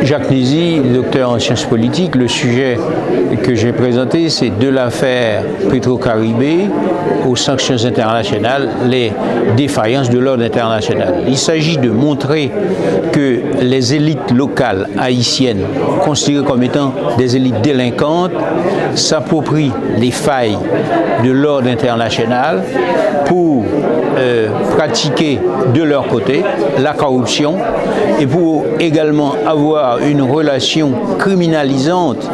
Jacques Nézy, docteur en sciences politiques, le sujet que j'ai présenté, c'est de l'affaire Petro-Caribé aux sanctions internationales, les défaillances de l'ordre international. Il s'agit de montrer que les élites locales haïtiennes, considérées comme étant des élites délinquantes, s'approprient les failles de l'ordre international pour pratiquer de leur côté la corruption et pour également avoir une relation criminalisante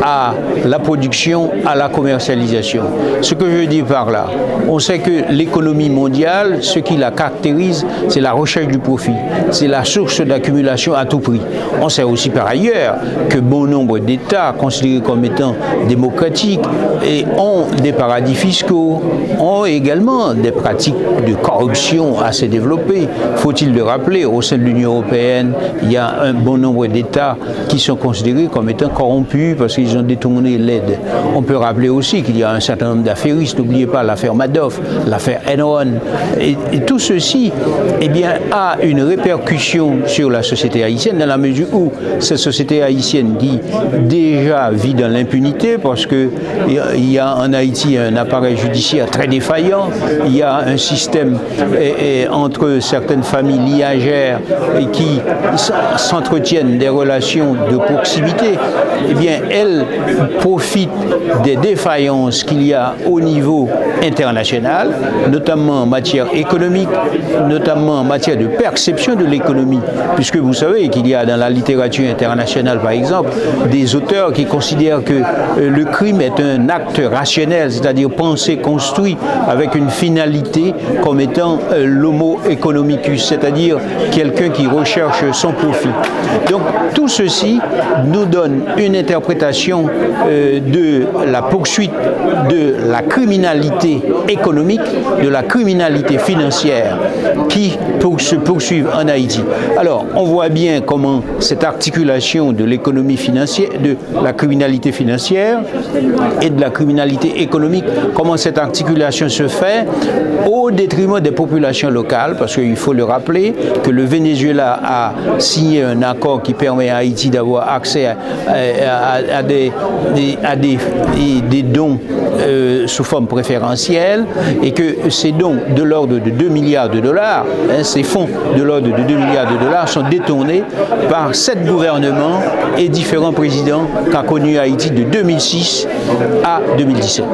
à la production, à la commercialisation. Ce que je veux dire par là, on sait que l'économie mondiale, ce qui la caractérise, c'est la recherche du profit, c'est la source d'accumulation à tout prix. On sait aussi par ailleurs que bon nombre d'États considérés comme étant démocratiques et ont des paradis fiscaux, ont également des pratiques de corruption assez développées. Faut-il le rappeler, au sein de l'Union européenne, il y a un bon nombre d'États qui sont considérés comme étant corrompus parce qu'ils ont détourné l'aide. On peut rappeler aussi qu'il y a un certain nombre d'affairistes, n'oubliez pas l'affaire Madoff, l'affaire Enron, et tout ceci eh bien, a une répercussion sur la société haïtienne dans la mesure où cette société haïtienne qui déjà vit dans l'impunité parce qu'il y a en Haïti un appareil judiciaire très défaillant, il y a un système entre certaines familles liagères et qui s'entretiennent des relations de proximité, eh bien, elle profite des défaillances qu'il y a au niveau international, notamment en matière économique, notamment en matière de perception de l'économie, puisque vous savez qu'il y a dans la littérature internationale, par exemple, des auteurs qui considèrent que le crime est un acte rationnel, c'est-à-dire pensé, construit avec une finalité comme étant l'homo economicus, c'est-à-dire quelqu'un qui recherche son profit. Donc tout ceci nous donne une interprétation de la poursuite de la criminalité économique, de la criminalité financière qui se poursuivent en Haïti. Alors, on voit bien comment cette articulation de l'économie financière, de la criminalité financière et de la criminalité économique, comment cette articulation se fait au détriment des populations locales, parce qu'il faut le rappeler que le Venezuela a signé un accord qui permet à Haïti d'avoir accès à des dons sous forme préférentielle et que ces dons de l'ordre de 2 milliards de dollars, ces fonds de l'ordre de 2 milliards de dollars sont détournés par 7 gouvernements et différents présidents qu'a connu Haïti de 2006 à 2017.